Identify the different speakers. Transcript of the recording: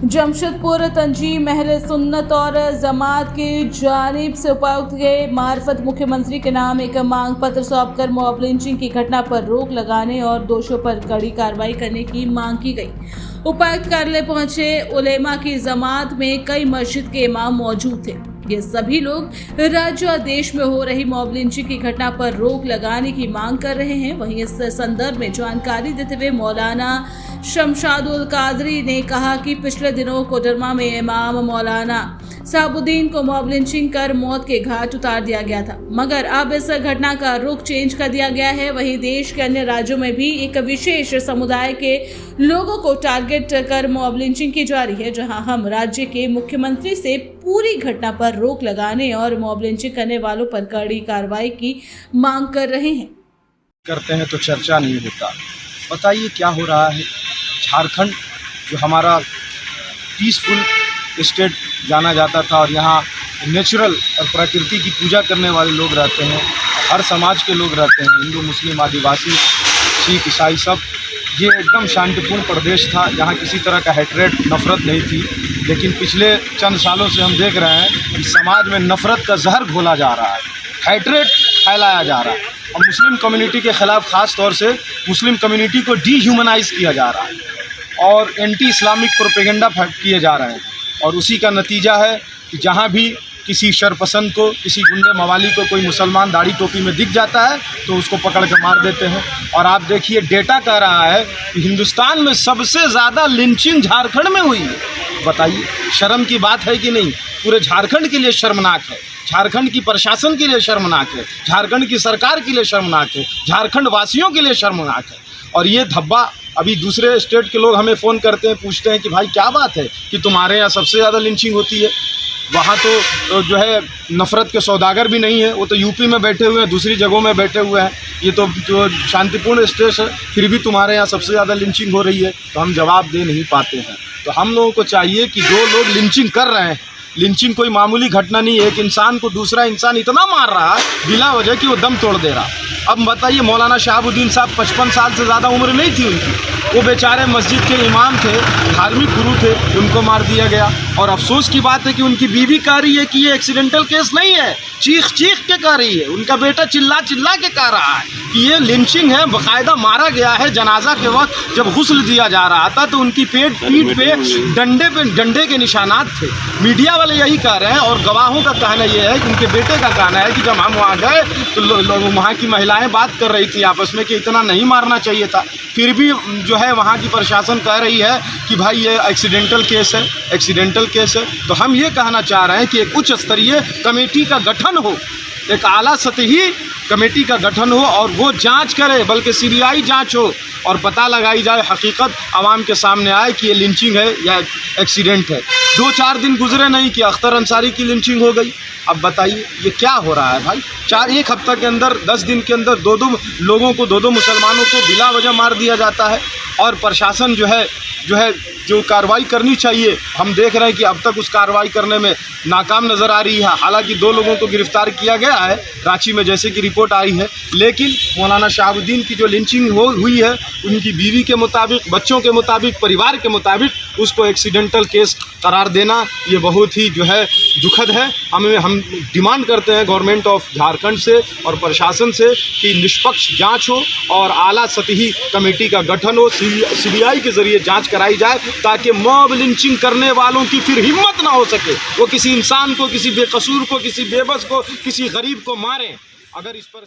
Speaker 1: जमशेदपुर तंजीम अहले सुन्नत और जमात की जानिब से उपायुक्त के मार्फत मुख्यमंत्री के नाम एक मांग पत्र सौंपकर मॉब लिंचिंग की घटना पर रोक लगाने और दोषियों पर कड़ी कार्रवाई करने की मांग की गई। उपायुक्त कार्यालय पहुंचे उलेमा की जमात में कई मस्जिद के इमाम मौजूद थे। ये सभी लोग राज्य और देश में हो रही मॉब लिंचिंग की घटना पर रोक लगाने की मांग कर रहे हैं। वहीं इस संदर्भ में जानकारी देते हुए मौलाना शमशादुल कादरी ने कहा कि पिछले दिनों कोडरमा में इमाम मौलाना साबुद्दीन को मॉब लिंचिंग कर मौत के घाट उतार दिया गया था, मगर अब इस घटना का रुख चेंज कर दिया गया है। वहीं देश के अन्य राज्यों में भी एक विशेष समुदाय के लोगों को टारगेट कर मॉब लिंचिंग की जा रही है, जहां हम राज्य के मुख्यमंत्री से पूरी घटना पर रोक लगाने और मॉब लिंचिंग करने वालों पर कड़ी कार्रवाई की मांग कर रहे हैं।
Speaker 2: करते हैं तो चर्चा नहीं होता। बताइए क्या हो रहा है। झारखंड जो हमारा पीसफुल स्टेट जाना जाता था और यहाँ नेचुरल और प्रकृति की पूजा करने वाले लोग रहते हैं, हर समाज के लोग रहते हैं, हिंदू मुस्लिम आदिवासी सिख ईसाई सब। ये एकदम शांतिपूर्ण प्रदेश था, यहाँ किसी तरह का हेटरेट नफ़रत नहीं थी। लेकिन पिछले चंद सालों से हम देख रहे हैं कि समाज में नफ़रत का जहर घोला जा रहा है, हेटरेट फैलाया जा रहा है और मुस्लिम कम्युनिटी के ख़िलाफ़ ख़ास तौर से मुस्लिम कम्युनिटी को डीह्यूमनाइज़ किया जा रहा है और एंटी इस्लामिक प्रोपेगेंडा किए जा रहे हैं। और उसी का नतीजा है कि जहाँ भी किसी शरपसंद को, किसी गुंडे मवाली को कोई मुसलमान दाढ़ी टोपी में दिख जाता है तो उसको पकड़ के मार देते हैं। और आप देखिए डेटा कह रहा है कि हिंदुस्तान में सबसे ज़्यादा लिंचिंग झारखंड में हुई है। बताइए शर्म की बात है कि नहीं। पूरे झारखंड के लिए शर्मनाक है, झारखंड की प्रशासन के लिए शर्मनाक है, झारखंड की सरकार के लिए शर्मनाक है, झारखंड वासियों के लिए शर्मनाक है। और ये धब्बा अभी दूसरे स्टेट के लोग हमें फ़ोन करते हैं, पूछते हैं कि भाई क्या बात है कि तुम्हारे यहाँ सबसे ज़्यादा लिंचिंग होती है। वहाँ तो जो है नफ़रत के सौदागर भी नहीं है, वो तो यूपी में बैठे हुए हैं, दूसरी जगहों में बैठे हुए हैं। ये तो जो शांतिपूर्ण स्टेट है, फिर भी तुम्हारे यहाँ सबसे ज़्यादा लिंचिंग हो रही है। तो हम जवाब दे नहीं पाते हैं। तो हम लोगों को चाहिए कि जो लोग लिंचिंग कर रहे हैं, लिंचिंग कोई मामूली घटना नहीं है। एक इंसान को दूसरा इंसान इतना मार रहा है बिला वजह कि वो दम तोड़ दे रहा। अब बताइए मौलाना शहाबुद्दीन साहब 55 साल से ज़्यादा उम्र नहीं थी उनकी, वो बेचारे मस्जिद के इमाम थे, धार्मिक गुरु थे, उनको मार दिया गया। और अफसोस की बात है कि उनकी बीवी कह रही है कि ये एक्सीडेंटल केस नहीं है, चीख चीख के कह रही है, उनका बेटा चिल्ला चिल्ला के कह रहा है कि ये लिंचिंग है, बाकायदा मारा गया है। जनाजा के वक्त जब गुस्ल दिया जा रहा था तो उनकी पीठ पे डंडे के निशानात थे। मीडिया वाले यही कह रहे हैं और गवाहों का कहना यह है कि उनके बेटे का कहना है कि जब हम वहाँ गए तो वहाँ की महिलाएं बात कर रही थी आपस में कि इतना नहीं मारना चाहिए था। फिर भी जो है वहाँ की प्रशासन कह रही है कि भाई ये एक्सीडेंटल केस है, एक्सीडेंटल केस है। तो हम ये कहना चाह रहे हैं कि एक उच्च स्तरीय कमेटी का गठन हो, एक आला सतही कमेटी का गठन हो और वो जांच करे, बल्कि सीबीआई जांच हो और पता लगाई जाए, हकीकत आवाम के सामने आए कि ये लिंचिंग है या एक्सीडेंट है। 2-4 दिन गुजरे नहीं कि अख्तर अंसारी की लिंचिंग हो गई। अब बताइए ये क्या हो रहा है भाई। एक हफ्ते के अंदर 10 दिन के अंदर 2-2 लोगों को, 2-2 मुसलमानों को बिला वजह मार दिया जाता है। और प्रशासन जो कार्रवाई करनी चाहिए, हम देख रहे हैं कि अब तक उस कार्रवाई करने में नाकाम नज़र आ रही है। हालांकि 2 लोगों को गिरफ्तार किया गया है रांची में, जैसे कि रिपोर्ट आई है। लेकिन मौलाना शहाबुद्दीन की जो लिंचिंग हुई है, उनकी बीवी के मुताबिक, बच्चों के मुताबिक, परिवार के मुताबिक उसको एक्सीडेंटल केस करार देना ये बहुत ही जो है दुखद है। हम डिमांड करते हैं गवर्नमेंट ऑफ झारखंड से और प्रशासन से कि निष्पक्ष जांच हो और आला सतही कमेटी का गठन हो, सीबीआई के ज़रिए जांच कराई जाए ताकि मॉब लिंचिंग करने वालों की फिर हिम्मत ना हो सके वो किसी इंसान को, किसी बेकसूर को, किसी बेबस को, किसी गरीब को मारें। अगर इस पर